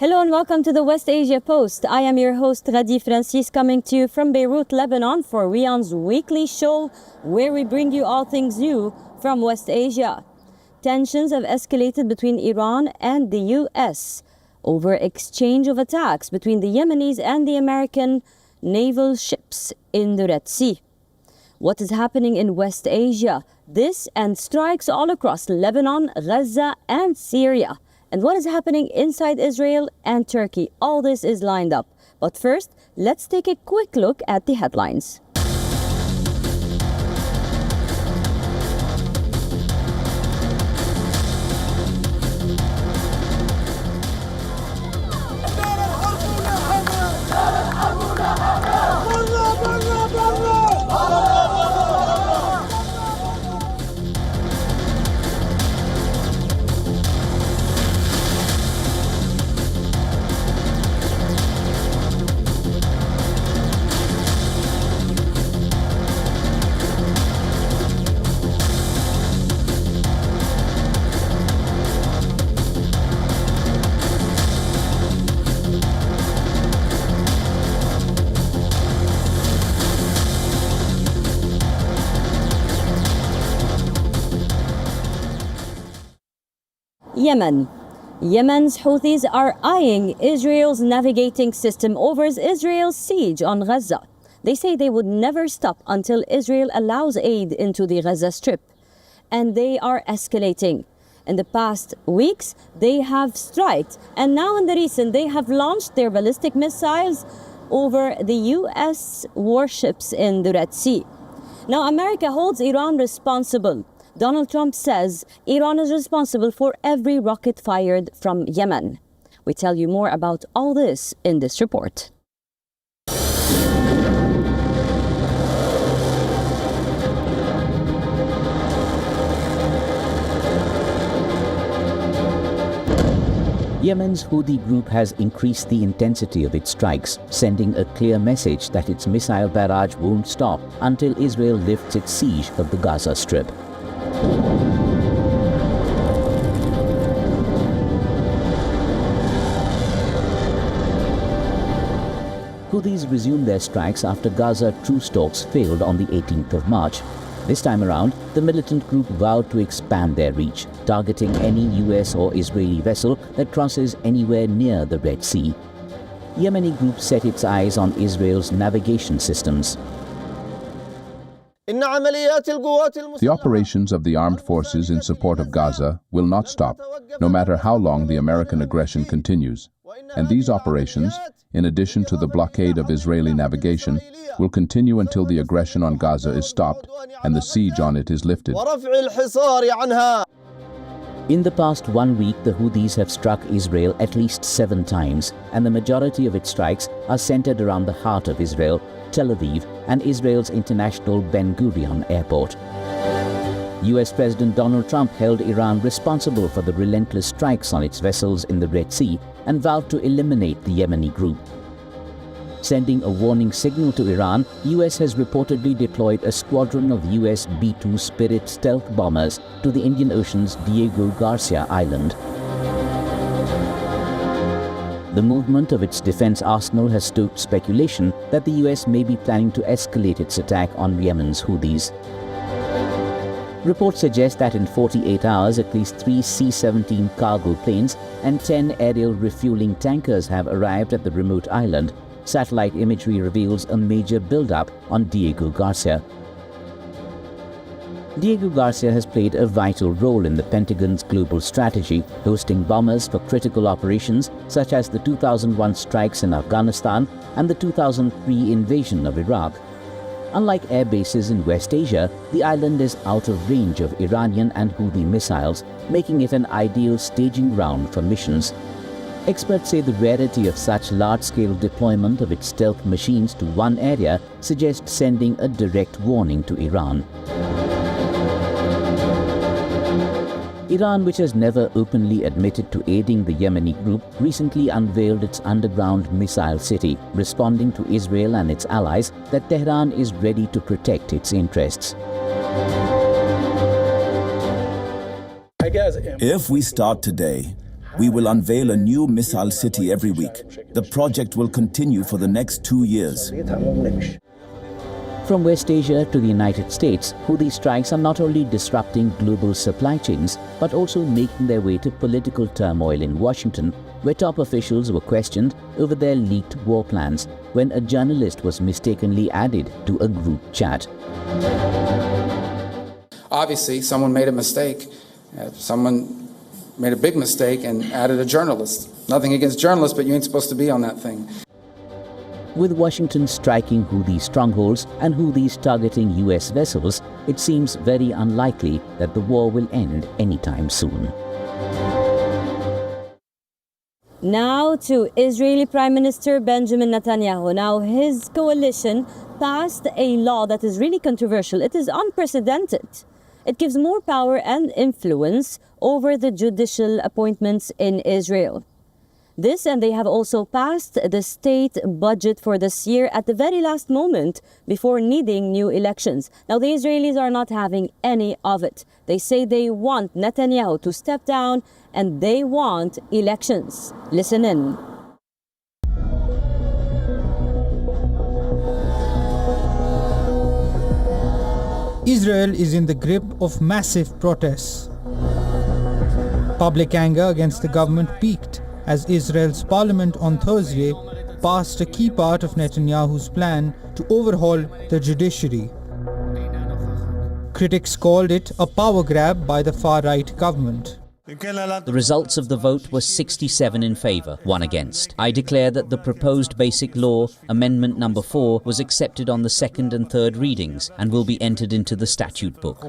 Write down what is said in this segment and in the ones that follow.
Hello and welcome to the West Asia Post. I am your host Ghadi Francis, coming to you from Beirut, Lebanon for WION's weekly show where we bring you all things new from West Asia. Tensions have escalated between Iran and the US over exchange of attacks between the Yemenis and the American naval ships in the Red Sea. What is happening in West Asia? This and strikes all across Lebanon, Gaza and Syria. And what is happening inside Israel and Turkey? All this is lined up. But first, let's take a quick look at the headlines. Yemen. Yemen's Houthis are eyeing Israel's navigating system over Israel's siege on Gaza. They say they would never stop until Israel allows aid into the Gaza Strip. And they are escalating. In the past weeks, they have striked. And now in the recent, they have launched their ballistic missiles over the US warships in the Red Sea. Now, America holds Iran responsible. Donald Trump says Iran is responsible for every rocket fired from Yemen. We tell you more about all this in this report. Yemen's Houthi group has increased the intensity of its strikes, sending a clear message that its missile barrage won't stop until Israel lifts its siege of the Gaza Strip. Houthis resumed their strikes after Gaza truce talks failed on the 18th of March. This time around, the militant group vowed to expand their reach, targeting any US or Israeli vessel that crosses anywhere near the Red Sea. Yemeni group set its eyes on Israel's navigation systems. The operations of the armed forces in support of Gaza will not stop, no matter how long the American aggression continues. And these operations, in addition to the blockade of Israeli navigation, will continue until the aggression on Gaza is stopped and the siege on it is lifted. In the past 1 week, the Houthis have struck Israel at least 7 times, and the majority of its strikes are centered around the heart of Israel, Tel Aviv, and Israel's international Ben Gurion airport. US President Donald Trump held Iran responsible for the relentless strikes on its vessels in the Red Sea and vowed to eliminate the Yemeni group. Sending a warning signal to Iran, US has reportedly deployed a squadron of US B-2 Spirit stealth bombers to the Indian Ocean's Diego Garcia Island. The movement of its defense arsenal has stoked speculation that the US may be planning to escalate its attack on Yemen's Houthis. Reports suggest that in 48 hours, at least 3 C-17 cargo planes and 10 aerial refueling tankers have arrived at the remote island. Satellite imagery reveals a major build-up on Diego Garcia. Diego Garcia has played a vital role in the Pentagon's global strategy, hosting bombers for critical operations such as the 2001 strikes in Afghanistan and the 2003 invasion of Iraq. Unlike air bases in West Asia, the island is out of range of Iranian and Houthi missiles, making it an ideal staging ground for missions. Experts say the rarity of such large-scale deployment of its stealth machines to one area suggests sending a direct warning to Iran. Iran, which has never openly admitted to aiding the Yemeni group, recently unveiled its underground missile city, responding to Israel and its allies that Tehran is ready to protect its interests. If we start today, We will unveil a new missile city every week. The project will continue for the next 2 years. From West Asia to the United States, Houthi strikes are not only disrupting global supply chains, but also making their way to political turmoil in Washington, where top officials were questioned over their leaked war plans when a journalist was mistakenly added to a group chat. Obviously, someone made a mistake. Someone made a big mistake and added a journalist. Nothing against journalists, but you ain't supposed to be on that thing. With Washington striking Houthi strongholds and Houthis targeting US vessels, it seems very unlikely that the war will end anytime soon. Now to Israeli Prime Minister Benjamin Netanyahu. Now his coalition passed a law that is really controversial. It is unprecedented. It gives more power and influence over the judicial appointments in Israel. This, and they have also passed the state budget for this year at the very last moment before needing new elections. Now, the Israelis are not having any of it. They say they want Netanyahu to step down and they want elections. Listen in. Israel is in the grip of massive protests. Public anger against the government peaked as Israel's parliament on Thursday passed a key part of Netanyahu's plan to overhaul the judiciary. Critics called it a power grab by the far-right government. The results of the vote were 67 in favour, 1 against. I declare that the proposed Basic Law, Amendment number 4, was accepted on the second and third readings and will be entered into the statute book.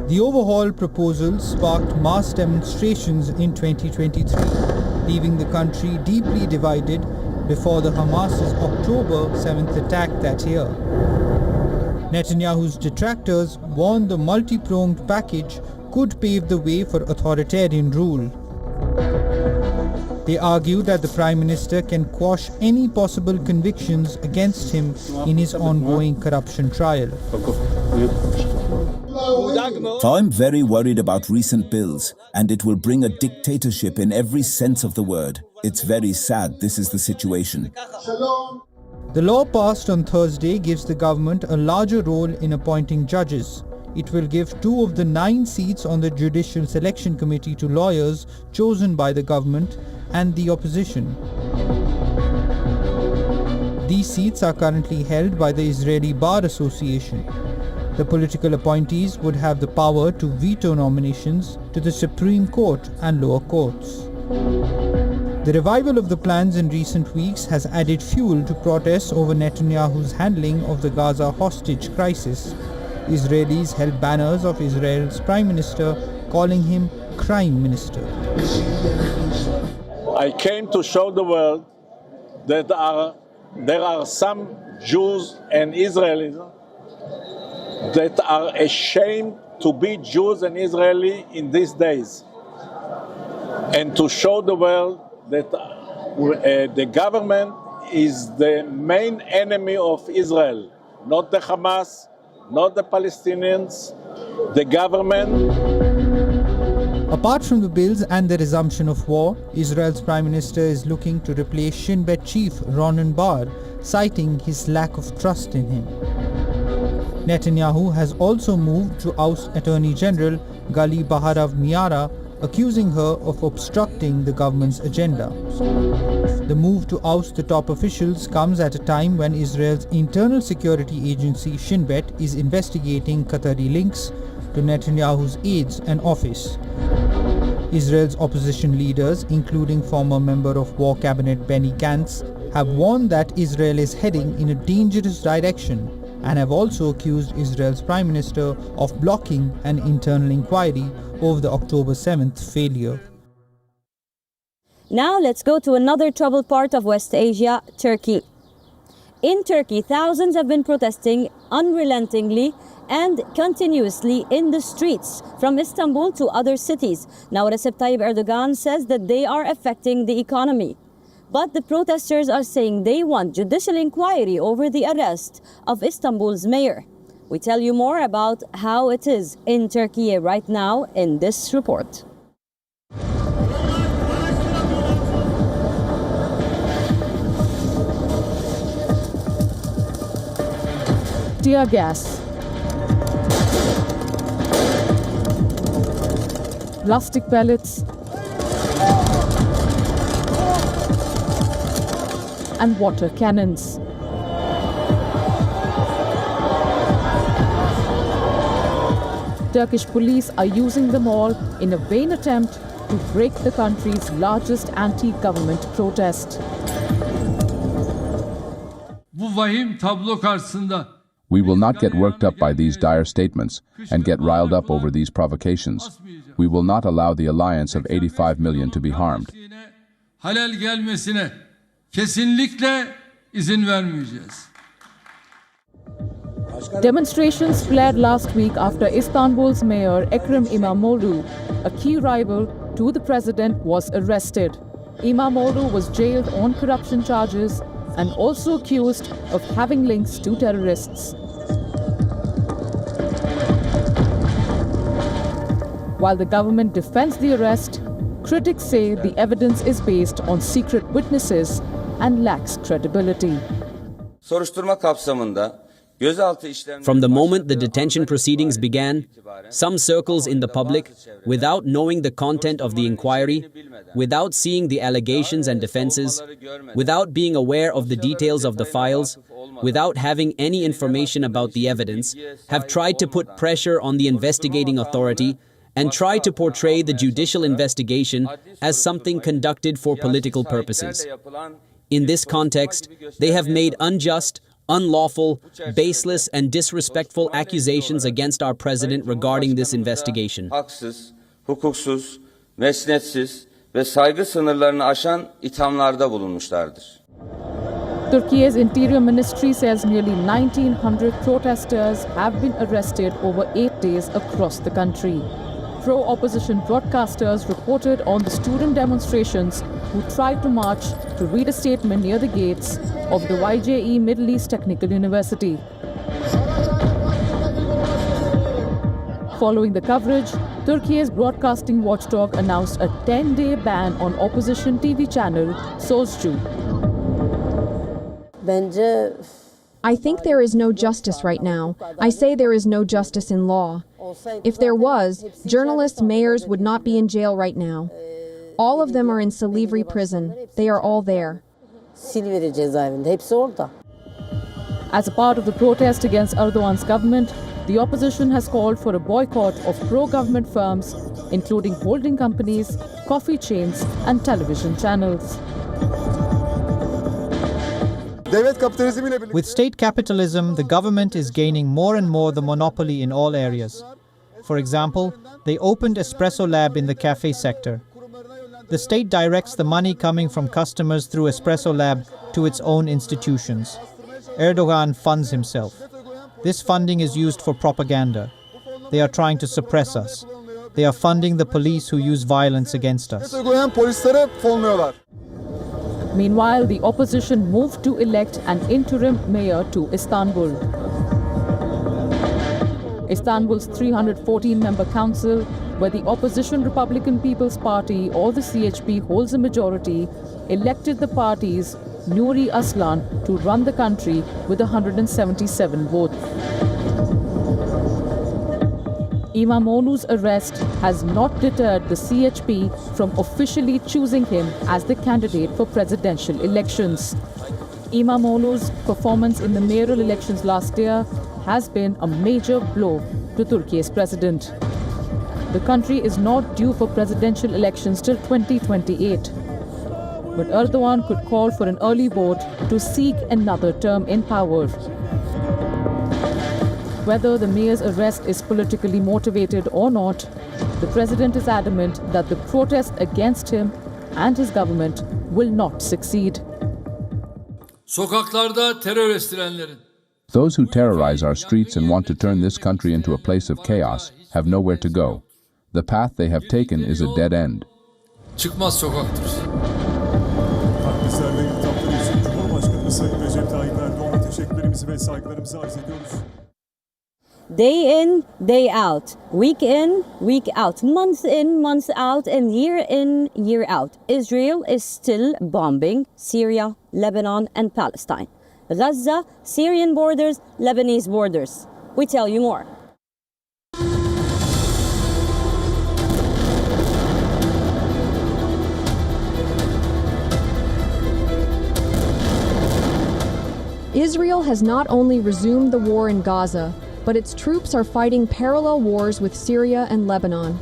The overhaul proposal sparked mass demonstrations in 2023, leaving the country deeply divided before the Hamas's October 7th attack that year. Netanyahu's detractors warned the multi-pronged package could pave the way for authoritarian rule. They argue that the Prime Minister can quash any possible convictions against him in his ongoing corruption trial. So I'm very worried about recent bills, and it will bring a dictatorship in every sense of the word. It's very sad this is the situation. The law passed on Thursday gives the government a larger role in appointing judges. It will give 2 of the 9 seats on the Judicial Selection Committee to lawyers chosen by the government and the opposition. These seats are currently held by the Israeli Bar Association. The political appointees would have the power to veto nominations to the Supreme Court and lower courts. The revival of the plans in recent weeks has added fuel to protests over Netanyahu's handling of the Gaza hostage crisis. Israelis held banners of Israel's Prime Minister, calling him Crime Minister. I came to show the world that there are some Jews and Israelis that are ashamed to be Jews and Israeli in these days, and to show the world that the government is the main enemy of Israel, not the Hamas, not the Palestinians, the government. Apart from the bills and the resumption of war, Israel's Prime Minister is looking to replace Shin Bet chief Ronen Bar, citing his lack of trust in him. Netanyahu has also moved to oust Attorney General Gali Baharav Miara, accusing her of obstructing the government's agenda. The move to oust the top officials comes at a time when Israel's internal security agency Shin Bet is investigating Qatari links to Netanyahu's aides and office. Israel's opposition leaders, including former member of War Cabinet Benny Gantz, have warned that Israel is heading in a dangerous direction and have also accused Israel's Prime Minister of blocking an internal inquiry over the October 7th failure. Now let's go to another troubled part of West Asia, Turkey. In Turkey, thousands have been protesting unrelentingly and continuously in the streets from Istanbul to other cities. Now Recep Tayyip Erdogan says that they are affecting the economy. But the protesters are saying they want judicial inquiry over the arrest of Istanbul's mayor. We tell you more about how it is in Turkey right now in this report. Tear gas, plastic pellets, and water cannons. Turkish police are using them all in a vain attempt to break the country's largest anti-government protest. Bu vahim tablo karşısında We will not get worked up by these dire statements and get riled up over these provocations. We will not allow the alliance of 85 million to be harmed. halal gelmesine kesinlikle izin vermeyeceğiz. Demonstrations flared last week after Istanbul's mayor Ekrem İmamoğlu, a key rival to the president, was arrested. İmamoğlu was jailed on corruption charges and also accused of having links to terrorists. While the government defends the arrest, critics say the evidence is based on secret witnesses and lacks credibility. Soruşturma kapsamında From the moment the detention proceedings began, some circles in the public, without knowing the content of the inquiry, without seeing the allegations and defenses, without being aware of the details of the files, without having any information about the evidence, have tried to put pressure on the investigating authority and try to portray the judicial investigation as something conducted for political purposes. In this context, they have made unjust, unlawful, baseless and disrespectful accusations against our president regarding this investigation. Haksız, hukuksuz, mesnetsiz ve saygı sınırlarını aşan ithamlarda bulunmuşlardır. Turkey's Interior Ministry says nearly 1,900 protesters have been arrested over 8 days across the country. Pro-opposition broadcasters reported on the student demonstrations who tried to march to read a statement near the gates of the YJE Middle East Technical University. Following the coverage, Turkey's broadcasting watchdog announced a 10-day ban on opposition TV channel Sözcü. I think there is no justice right now. I say there is no justice in law. If there was, journalists, mayors would not be in jail right now. All of them are in Silivri prison. They are all there. As a part of the protest against Erdogan's government, the opposition has called for a boycott of pro-government firms, including holding companies, coffee chains, and television channels. With state capitalism, the government is gaining more and more the monopoly in all areas. For example, they opened Espresso Lab in the cafe sector. The state directs the money coming from customers through Espresso Lab to its own institutions. Erdogan funds himself. This funding is used for propaganda. They are trying to suppress us. They are funding the police who use violence against us. Meanwhile, the opposition moved to elect an interim mayor to Istanbul. Istanbul's 314-member council, where the opposition Republican People's Party or the CHP holds a majority, elected the party's Nuri Aslan to run the country with 177 votes. İmamoğlu's arrest has not deterred the CHP from officially choosing him as the candidate for presidential elections. İmamoğlu's performance in the mayoral elections last year has been a major blow to Turkey's president. The country is not due for presidential elections till 2028. But Erdogan could call for an early vote to seek another term in power. Whether the mayor's arrest is politically motivated or not, the president is adamant that the protest against him and his government will not succeed. Sokaklarda terör estirenlerin, Those who terrorize our streets and want to turn this country into a place of chaos have nowhere to go. The path they have taken is a dead end. çıkmaz sokaktır. Partizlerle iltihapları için Cumhurbaşkanı Sayın Recep Tayyip Erdoğan'a teşekkürlerimizi ve saygılarımızı arz ediyoruz. Day in, day out, week in, week out, month in, month out, and year in, year out. Israel is still bombing Syria, Lebanon, and Palestine. Gaza, Syrian borders, Lebanese borders. We tell you more. Israel has not only resumed the war in Gaza, but its troops are fighting parallel wars with Syria and Lebanon.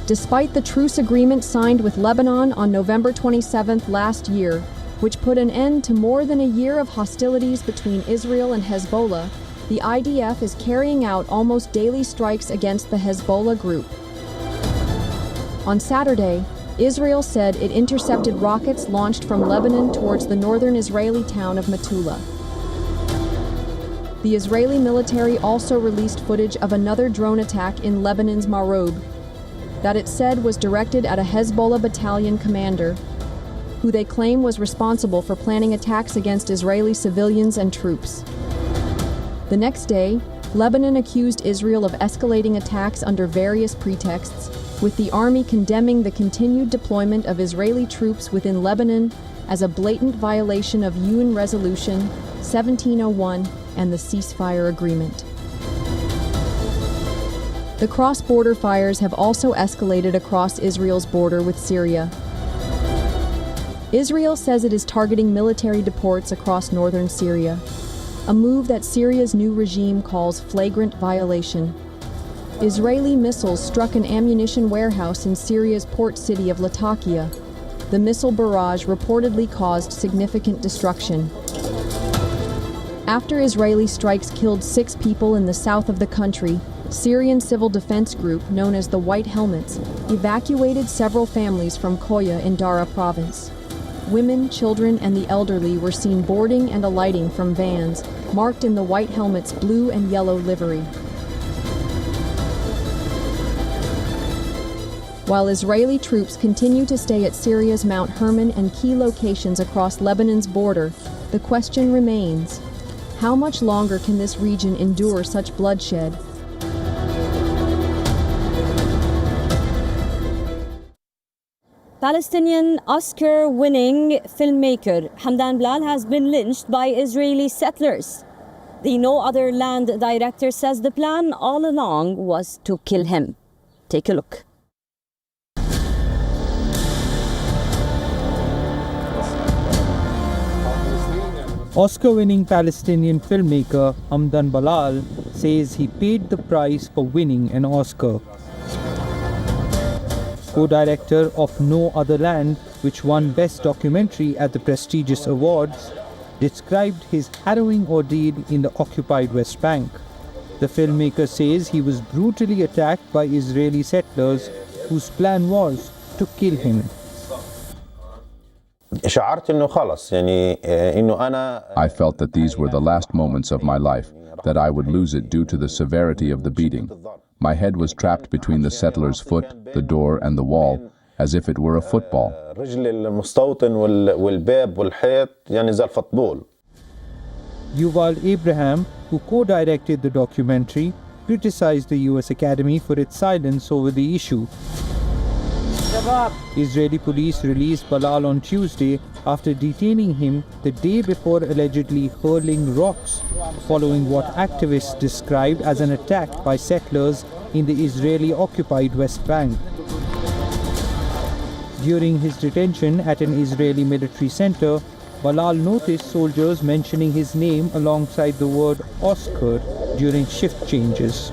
Despite the truce agreement signed with Lebanon on November 27th last year, which put an end to more than a year of hostilities between Israel and Hezbollah, the IDF is carrying out almost daily strikes against the Hezbollah group. On Saturday, Israel said it intercepted rockets launched from Lebanon towards the northern Israeli town of Metula. The Israeli military also released footage of another drone attack in Lebanon's Maroub that it said was directed at a Hezbollah battalion commander, who they claim was responsible for planning attacks against Israeli civilians and troops. The next day, Lebanon accused Israel of escalating attacks under various pretexts, with the army condemning the continued deployment of Israeli troops within Lebanon as a blatant violation of UN Resolution 1701 and the ceasefire agreement. The cross-border fires have also escalated across Israel's border with Syria. Israel says it is targeting military deports across northern Syria, a move that Syria's new regime calls flagrant violation. Israeli missiles struck an ammunition warehouse in Syria's port city of Latakia. The missile barrage reportedly caused significant destruction. After Israeli strikes killed 6 people in the south of the country, Syrian civil defense group known as the White Helmets evacuated several families from Koya in Dara province. Women, children, and the elderly were seen boarding and alighting from vans marked in the White Helmets' blue and yellow livery. While Israeli troops continue to stay at Syria's Mount Hermon and key locations across Lebanon's border, the question remains: how much longer can this region endure such bloodshed? Palestinian Oscar-winning filmmaker Hamdan Bilal has been lynched by Israeli settlers. The No Other Land director says the plan all along was to kill him. Take a look. Oscar-winning Palestinian filmmaker Hamdan Bilal says he paid the price for winning an Oscar. Co-director of No Other Land, which won Best Documentary at the prestigious awards, described his harrowing ordeal in the occupied West Bank. The filmmaker says he was brutally attacked by Israeli settlers whose plan was to kill him. I felt that these were the last moments of my life, that I would lose it due to the severity of the beating. My head was trapped between the settler's foot, the door, and the wall, as if it were a football. Yuval Abraham, who co-directed the documentary, criticized the US Academy for its silence over the issue. Israeli police released Bilal on Tuesday after detaining him the day before allegedly hurling rocks, following what activists described as an attack by settlers in the Israeli-occupied West Bank. During his detention at an Israeli military center, Bilal noticed soldiers mentioning his name alongside the word Oscar during shift changes.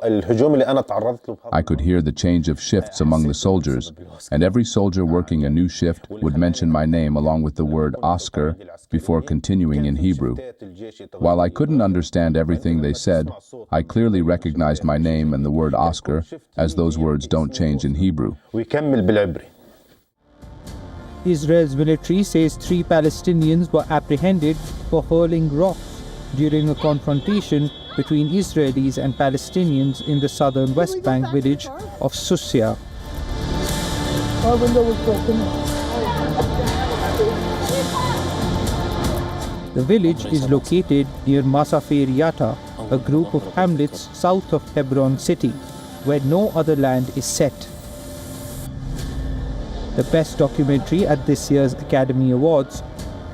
I could hear the change of shifts among the soldiers, and every soldier working a new shift would mention my name along with the word Oscar before continuing in Hebrew. While I couldn't understand everything they said, I clearly recognized my name and the word Oscar, as those words don't change in Hebrew. Israel's military says 3 Palestinians were apprehended for hurling rocks during a confrontation between Israelis and Palestinians in the southern West Bank village of Susya. Our window was broken. The village is located near Masafer Yatta, a group of hamlets south of Hebron city, where no other land is set. The best documentary at this year's Academy Awards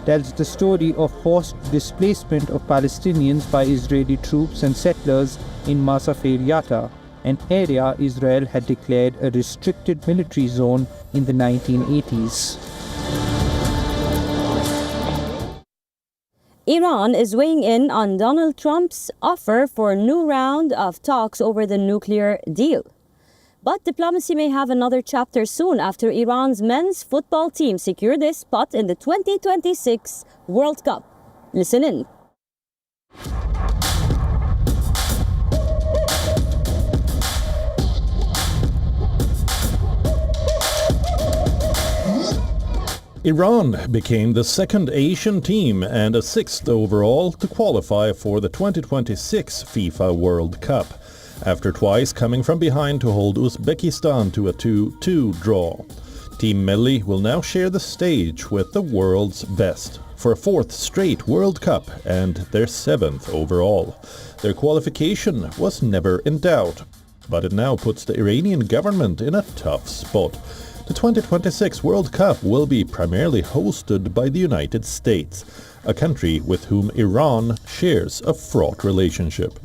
tells the story of forced displacement of Palestinians by Israeli troops and settlers in Masafer Yatta, an area Israel had declared a restricted military zone in the 1980s. Iran is weighing in on Donald Trump's offer for a new round of talks over the nuclear deal. But diplomacy may have another chapter soon after Iran's men's football team secured a spot in the 2026 World Cup. Listen in. Iran became the second Asian team and a sixth overall to qualify for the 2026 FIFA World Cup, after twice coming from behind to hold Uzbekistan to a 2-2 draw. Team Melli will now share the stage with the world's best for a fourth straight World Cup and their seventh overall. Their qualification was never in doubt, but it now puts the Iranian government in a tough spot. The 2026 World Cup will be primarily hosted by the United States, a country with whom Iran shares a fraught relationship.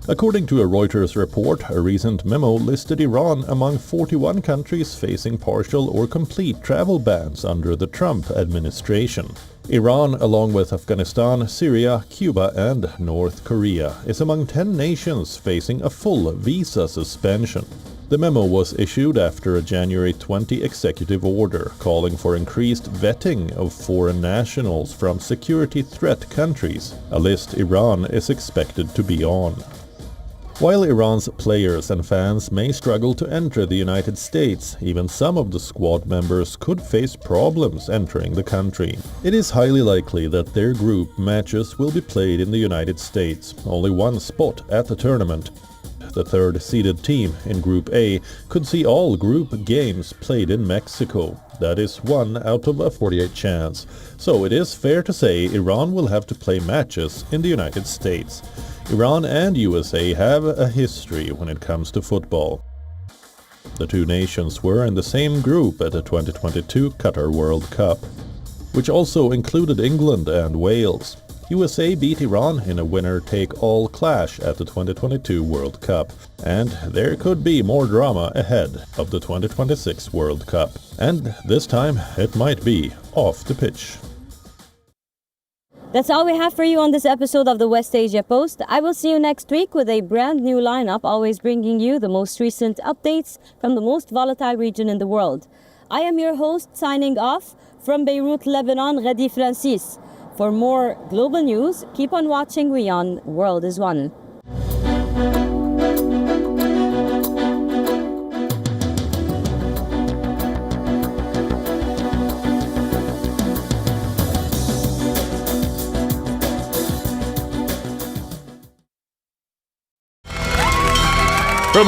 According to a Reuters report, a recent memo listed Iran among 41 countries facing partial or complete travel bans under the Trump administration. Iran, along with Afghanistan, Syria, Cuba and North Korea, is among 10 nations facing a full visa suspension. The memo was issued after a January 20 executive order calling for increased vetting of foreign nationals from security threat countries, a list Iran is expected to be on. While Iran's players and fans may struggle to enter the United States, even some of the squad members could face problems entering the country. It is highly likely that their group matches will be played in the United States, only one spot at the tournament. The third-seeded team in Group A could see all group games played in Mexico. That is 1 out of a 48 chance. So it is fair to say Iran will have to play matches in the United States. Iran and USA have a history when it comes to football. The two nations were in the same group at the 2022 Qatar World Cup, which also included England and Wales. USA beat Iran in a winner-take-all clash at the 2022 World Cup, and there could be more drama ahead of the 2026 World Cup. And this time it might be off the pitch. That's all we have for you on this episode of the West Asia Post. I will see you next week with a brand new lineup, always bringing you the most recent updates from the most volatile region in the world. I am your host, signing off from Beirut, Lebanon, Ghadi Francis. For more global news, keep on watching WION World is One.